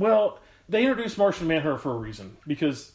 Well, they introduced Martian Manhunter for a reason because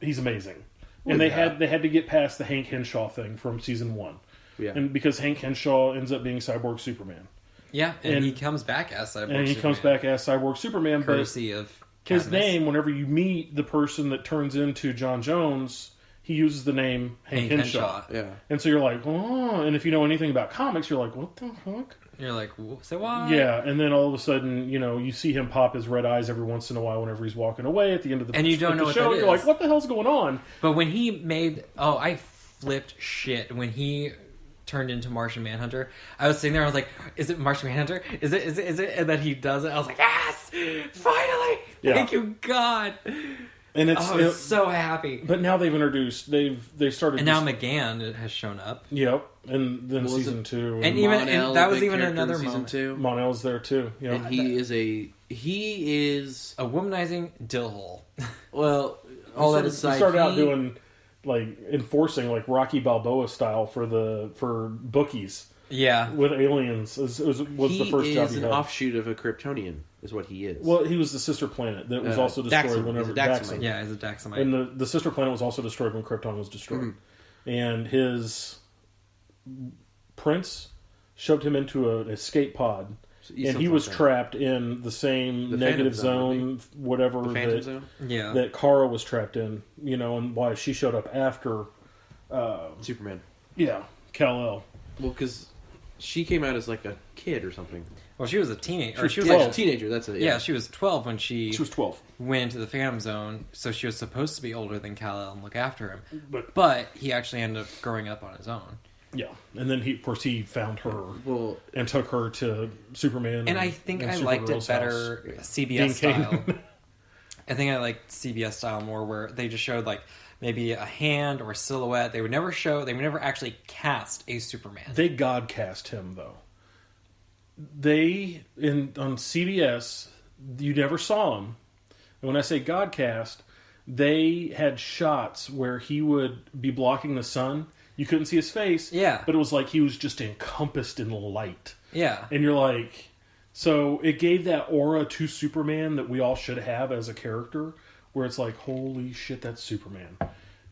he's amazing, and they had to get past the Hank Henshaw thing from season 1, and because Hank Henshaw ends up being Cyborg Superman. Yeah, and he comes back as Cyborg Superman. Courtesy of his name. Whenever you meet the person that turns into John Jones, he uses the name Hank Henshaw. Yeah, and so you're like, oh, and if you know anything about comics, you're like, what the fuck? You're like, say what? Yeah, and then all of a sudden, you see him pop his red eyes every once in a while whenever he's walking away at the end of the and you don't know what show. That you're like, what the hell's going on? But when he made, I flipped shit when he turned into Martian Manhunter. I was sitting there, I was like, is it Martian Manhunter? Is it? And then he does it. I was like, yes, finally, thank you, God. And I was so happy. But now they've introduced, they started, and now McGann has shown up. Yep, and then season 2, and even that was even another season 2. Monel's there too. Yep. And he is a womanizing dill hole. Well, all that aside, he started out doing enforcing Rocky Balboa style for bookies. Yeah, with aliens was the first job he had. An offshoot of a Kryptonian, is what he is. Well, he was the sister planet that was also destroyed whenever Daxamite. Yeah, he's a Daxamite. And the sister planet was also destroyed when Krypton was destroyed. Mm-hmm. And his prince shoved him into an escape pod, and he was trapped in the same negative zone, whatever that Kara was trapped in. And why she showed up after Superman. Yeah, Kal-El. Well, because she came out as a kid or something. Well, she was a teenager. She was a teenager. That's it. Yeah, she was 12 when she was 12. Went to the Phantom Zone. So she was supposed to be older than Kal-El and look after him. But he actually ended up growing up on his own. Yeah, and then he found her and took her to Superman. And I think I liked it better CBS style. I think I liked CBS style more, where they just showed maybe a hand or a silhouette. They would never actually cast a Superman. They God cast him though. On CBS, you never saw him. And when I say God cast, they had shots where he would be blocking the sun. You couldn't see his face. Yeah. But it was like he was just encompassed in light. Yeah. And you're like, so it gave that aura to Superman that we all should have as a character, where it's like, holy shit, that's Superman.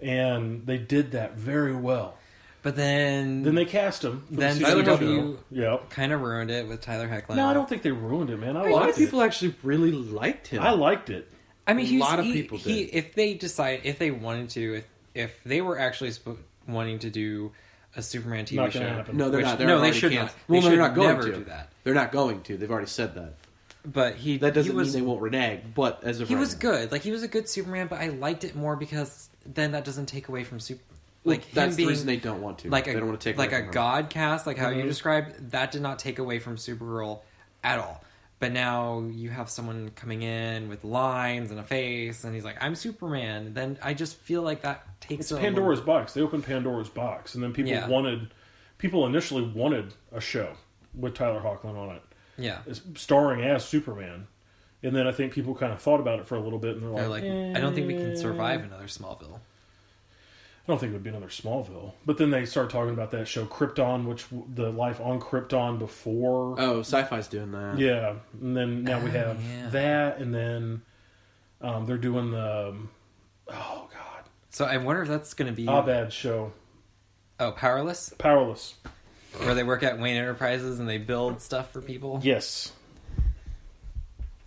And they did that very well. But then they cast him. Then CW kind of ruined it with Tyler Hoechlin. No, I don't think they ruined it, man. A lot of people actually really liked him. I liked it. I mean, a lot of people did. If they wanted to, if they were actually wanting to do a Superman TV show, no, they're not. They should not. Well, they're not going to do that. They're not going to. They've already said that. But that doesn't mean they won't renege. But he was good. He was a good Superman, but I liked it more because then that doesn't take away from that's the reason they don't want to. They don't want to take a God cast, how you described. That did not take away from Supergirl at all. But now you have someone coming in with lines and a face, and he's like, "I'm Superman." Then I just feel like that takes. It's Pandora's box. They opened Pandora's box, and then people initially wanted a show with Tyler Hoechlin on it. Yeah, starring as Superman. And then I think people kind of thought about it for a little bit, and they're like, I don't think we can survive another Smallville. I don't think it would be another Smallville. But then they started talking about that show Krypton, which the life on Krypton before. Oh, Sci-Fi's doing that. Yeah, and then now we have that, and then they're doing the. Oh God! So I wonder if that's going to be Abad show. Oh, Powerless. Powerless. Where they work at Wayne Enterprises and they build stuff for people. Yes.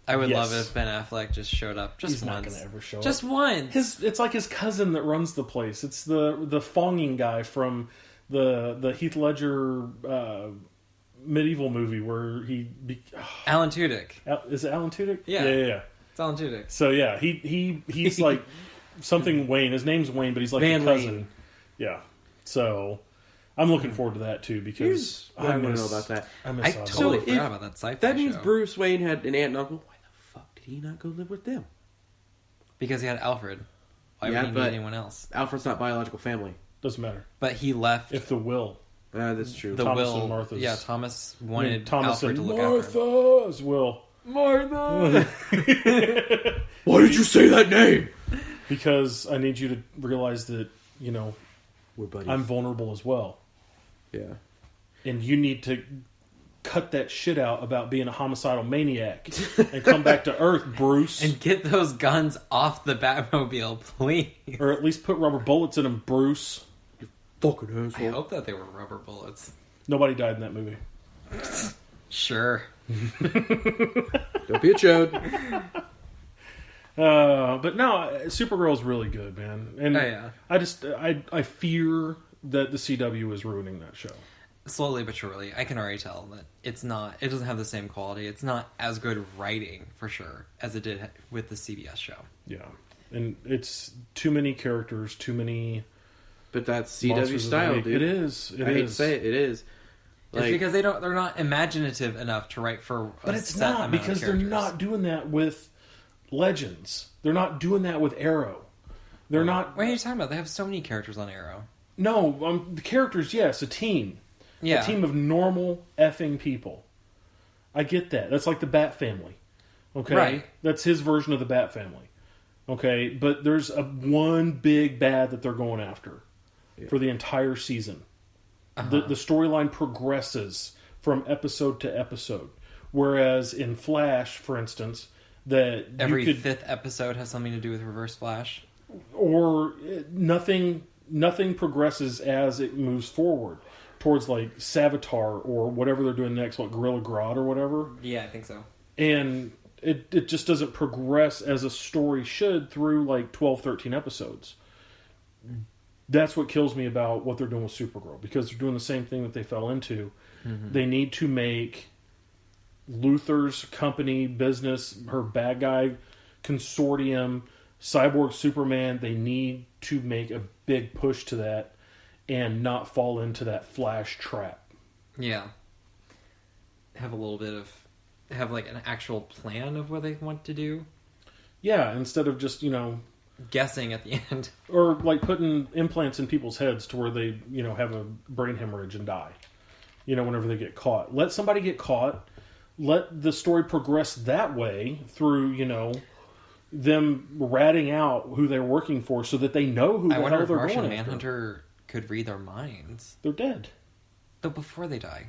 I would love it if Ben Affleck just showed up just He's once. Not going to ever show up. Just once. It's like his cousin that runs the place. It's the Fonging guy from the Heath Ledger medieval movie where Alan Tudyk. Is it Alan Tudyk? Yeah. Yeah. It's Alan Tudyk. So yeah, he's like something Wayne. His name's Wayne, but he's like Van a cousin. Lane. Yeah. So I'm looking forward to that too because I want to know about that. I totally forgot about that sci-fi That means show. Bruce Wayne had an aunt and uncle. Why the fuck did he not go live with them? Because he had Alfred. Why would he need anyone else? Alfred's not biological family. Doesn't matter. But he left. If the will. That's true. The Thomas will. And Martha's. Yeah, Thomas wanted Thomas Alfred and to look after him. Martha's will. Martha! Why did you say that name? Because I need you to realize that, we're buddies. I'm vulnerable as well. Yeah. And you need to cut that shit out about being a homicidal maniac and come back to Earth, Bruce. And get those guns off the Batmobile, please. Or at least put rubber bullets in them, Bruce. You fucking asshole. I hope that they were rubber bullets. Nobody died in that movie. Sure. Don't be a chode. But no, Supergirl's really good, man. And I fear that the CW is ruining that show. Slowly but surely, I can already tell that it doesn't have the same quality. It's not as good writing, for sure, as it did with the CBS show. Yeah. And it's too many characters, too many... But that's CW style, dude. It is. I hate to say it is. It's because they're not imaginative enough to write for But it's not, because they're not doing that with Legends. They're not doing that with Arrow. They're not... What are you talking about? They have so many characters on Arrow. No, the characters, yes, a team. Yeah. A team of normal effing people. I get that. That's like the Bat Family. Okay? Right. That's his version of the Bat Family. Okay? But there's one big bad that they're going after for the entire season. The storyline progresses from episode to episode. Whereas in Flash, for instance, that every fifth episode has something to do with Reverse Flash. Or nothing progresses as it moves forward towards like Savitar or whatever they're doing next, like Gorilla Grodd or whatever. Yeah, I think so. And it just doesn't progress as a story should through like 12, 13 episodes. That's what kills me about what they're doing with Supergirl, because they're doing the same thing that they fell into. Mm-hmm. They need to make Luthor's company, business, her bad guy consortium, Cyborg Superman, they need to make a big push to that and not fall into that Flash trap. Yeah. Have like an actual plan of what they want to do. Yeah, instead of just, guessing at the end. Or like putting implants in people's heads to where they, have a brain hemorrhage and die. Whenever they get caught. Let somebody get caught. Let the story progress that way through, them ratting out who they're working for so that they know who the hell they're going after. I wonder if Martian Manhunter could read their minds. They're dead. But before they die.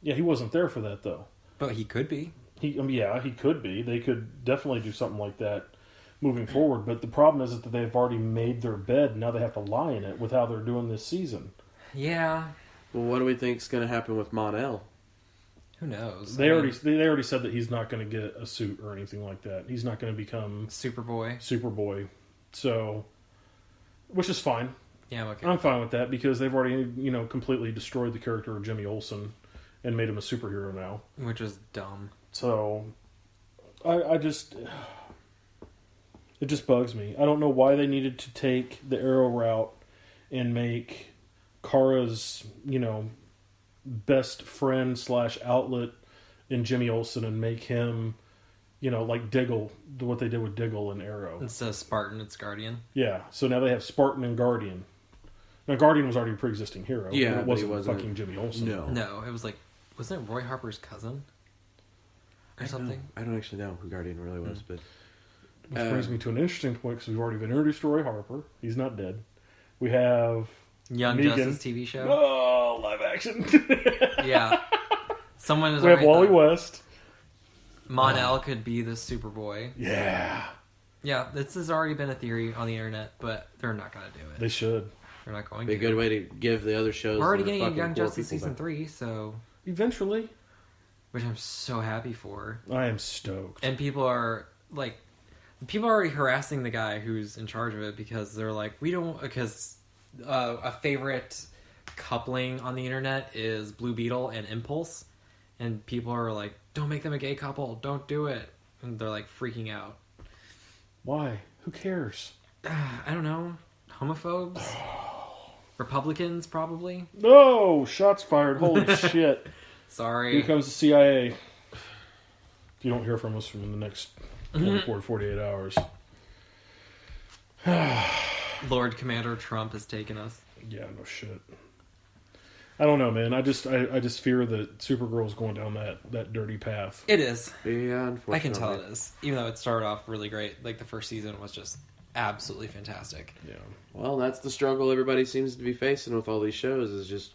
Yeah, he wasn't there for that, though. But he could be. He could be. They could definitely do something like that moving forward. But the problem is that they've already made their bed. Now they have to lie in it with how they're doing this season. Yeah. Well, what do we think is going to happen with Mon-El? Who knows? They already said that he's not going to get a suit or anything like that. He's not going to become Superboy. So, which is fine. Yeah, I'm okay. I'm fine with that because they've already, completely destroyed the character of Jimmy Olsen and made him a superhero now. Which is dumb. So, it just bugs me. I don't know why they needed to take the Arrow route and make Kara's, best friend / outlet in Jimmy Olsen and make him, like Diggle, what they did with Diggle and Arrow. Instead of Spartan, it's Guardian. Yeah, so now they have Spartan and Guardian. Now, Guardian was already a pre-existing hero. Yeah, it wasn't fucking Jimmy Olsen. No, it was like, wasn't it Roy Harper's cousin? Or something? I don't actually know who Guardian really was, but... Which brings me to an interesting point, because we've already been introduced to Roy Harper. He's not dead. We have... Young Negan. Justice TV show? Oh, live action. Yeah. Someone is. We have Wally West. Mon-El could be the Superboy. Yeah. Yeah, this has already been a theory on the internet, but they're not going to do it. They should. They're not going to. Be a good way to give the other shows. We're already getting a Young Justice season 3, so. Eventually. Which I'm so happy for. I am stoked. And people are already harassing the guy who's in charge of it because they're like, because a favorite coupling on the internet is Blue Beetle and Impulse, and people are like, don't make them a gay couple, don't do it, and they're like freaking out. Why? Who cares? I don't know. Homophobes? Republicans, probably? No! Shots fired. Holy shit. Sorry. Here comes the CIA. If you don't hear from us in the next 24 to 48 hours. Lord Commander Trump has taken us. Yeah, no shit. I don't know, man. I just fear that Supergirl's going down that dirty path. It is. Yeah, unfortunately. I can tell it is. Even though it started off really great. Like, the first season was just absolutely fantastic. Yeah. Well, that's the struggle everybody seems to be facing with all these shows, is just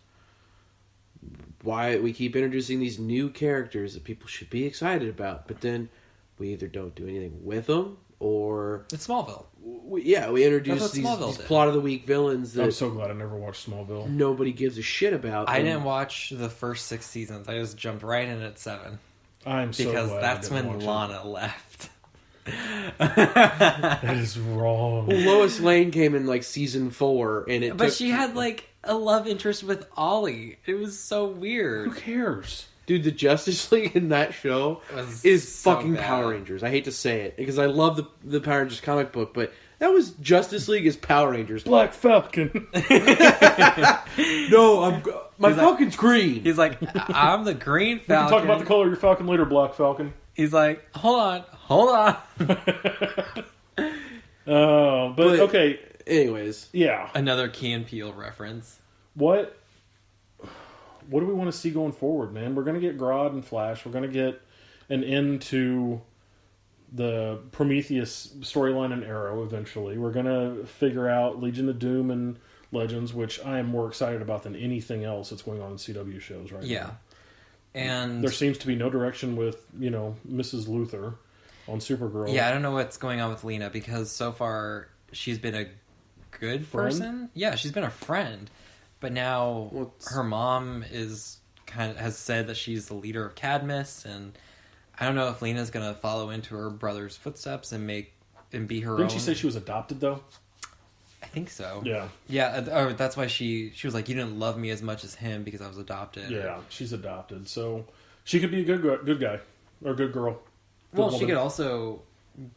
why we keep introducing these new characters that people should be excited about, but then we either don't do anything with them or it's Smallville. We introduce these plot of the week villains that I'm so glad I never watched Smallville. Nobody gives a shit about. I didn't watch the first 6 seasons. I just jumped right in at 7. I'm so glad because that's when Lana left. That is wrong. Well, Lois Lane came in like season 4, and she had like a love interest with Ollie. It was so weird. Who cares? Dude, the Justice League in that show is so fucking bad. Power Rangers. I hate to say it, because I love the Power Rangers comic book, but that was Justice League as Power Rangers. Black Falcon. No, my Falcon's green. He's like, I'm the green Falcon. We can talk about the color of your Falcon later, Black Falcon. He's like, hold on. But okay. Anyways. Yeah. Another Key and Peele reference. What do we want to see going forward, man? We're going to get Grodd and Flash. We're going to get an end to the Prometheus storyline and Arrow eventually. We're going to figure out Legion of Doom and Legends, which I am more excited about than anything else that's going on in CW shows right now. Yeah. And there seems to be no direction with, Mrs. Luthor on Supergirl. Yeah, I don't know what's going on with Lena, because so far she's been a good person. Yeah, she's been a friend. But now her mom has said that she's the leader of Cadmus, and I don't know if Lena's going to follow into her brother's footsteps and be her own. Didn't she say she was adopted, though? I think so. Yeah. Yeah, that's why she was like, you didn't love me as much as him because I was adopted. Yeah, she's adopted. So she could be a good guy or a good girl. Well, she could also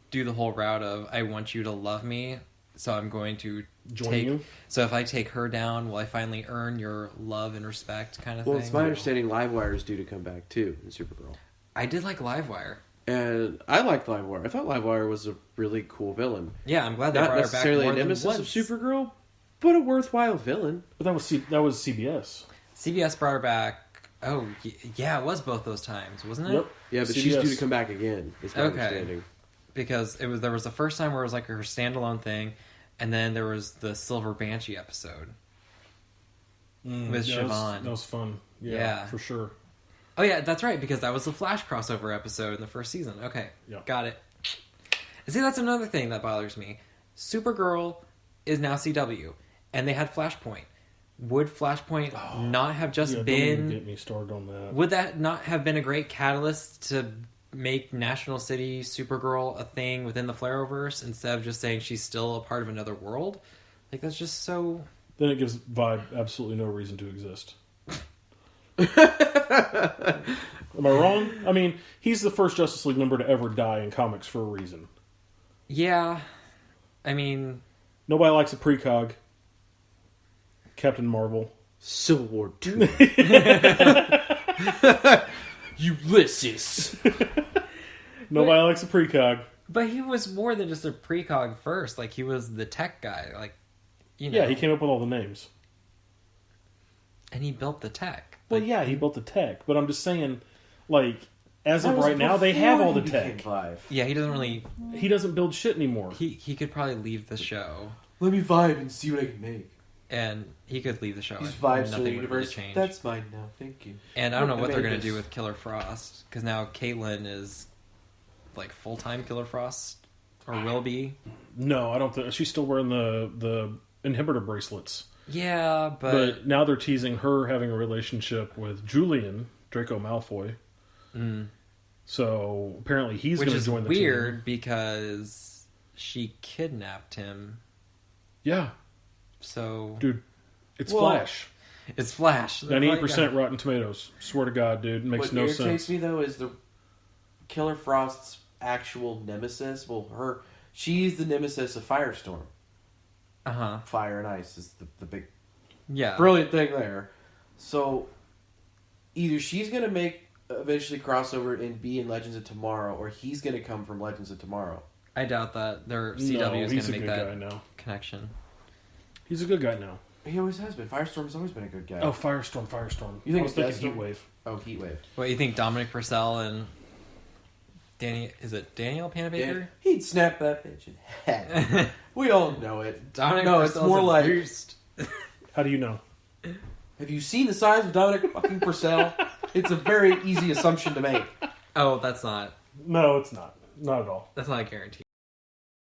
do the whole route of, I want you to love me, so I'm going to join you. So if I take her down, will I finally earn your love and respect kind of thing? Well, it's my understanding Livewire is due to come back, too, in Supergirl. I did like Livewire. And I liked Livewire. I thought Livewire was a really cool villain. Yeah, I'm glad they brought her back. Not necessarily a nemesis of Supergirl, but a worthwhile villain. But that was CBS. CBS brought her back. Oh, yeah, it was both those times, wasn't it? Yep. Yeah, but CBS. She's due to come back again, is my understanding. Because there was the first time where it was like her standalone thing, and then there was the Silver Banshee episode with Siobhan. That was fun. Yeah, for sure. Oh yeah, that's right, because that was the Flash crossover episode in the first season. Okay, got it. See, that's another thing that bothers me. Supergirl is now CW, and they had Flashpoint. Would Flashpoint not have just been... Don't even get me started on that. Would that not have been a great catalyst to make National City Supergirl a thing within the Flarrowverse, instead of just saying she's still a part of another world? Like, that's just so... Then it gives Vibe absolutely no reason to exist. Am I wrong? I mean, he's the first Justice League member to ever die in comics for a reason. Yeah. I mean... Nobody likes a precog. Captain Marvel. Civil War 2. Ulysses. Nobody likes a precog. But he was more than just a precog first. Like, he was the tech guy. Like, Yeah, he came up with all the names. And he built the tech. Well, yeah, he built the tech. But I'm just saying, like, as of right now, they have all the tech. Yeah, he doesn't really... He doesn't build shit anymore. He could probably leave the show. Let me vibe and see what I can make. And he could leave the show. He's vibes to the universe. Really change. That's mine now. Thank you. And I don't know what they're going to do with Killer Frost. Because now Caitlin is, like, full-time Killer Frost. Or will be. No, I don't think... She's still wearing the inhibitor bracelets. Yeah, but now they're teasing her having a relationship with Julian, Draco Malfoy. So apparently he's going to join the team. Which is weird because she kidnapped him. Yeah. So... Dude, it's Flash. It's Flash. 98% Rotten Tomatoes. Swear to God, dude. It makes no sense. What irritates me, though, is the Killer Frost's actual nemesis. Well, she's the nemesis of Firestorm. Fire and ice is the big brilliant thing there. So either she's going to eventually crossover and be in Legends of Tomorrow, or he's going to come from Legends of Tomorrow. I doubt that. CW is going to make that connection. He's a good guy now. He always has been. Firestorm's always been a good guy. Oh, Firestorm. You think I was thinking Heatwave. Oh, Heatwave. What, you think Dominic Purcell and Daniel Panabaker? He'd snap that bitch in half. We all know it. Dominic Purcell's it's more like... How do you know? Have you seen the size of Dominic fucking Purcell? It's a very easy assumption to make. Oh, that's not. No, it's not. Not at all. That's not a guarantee.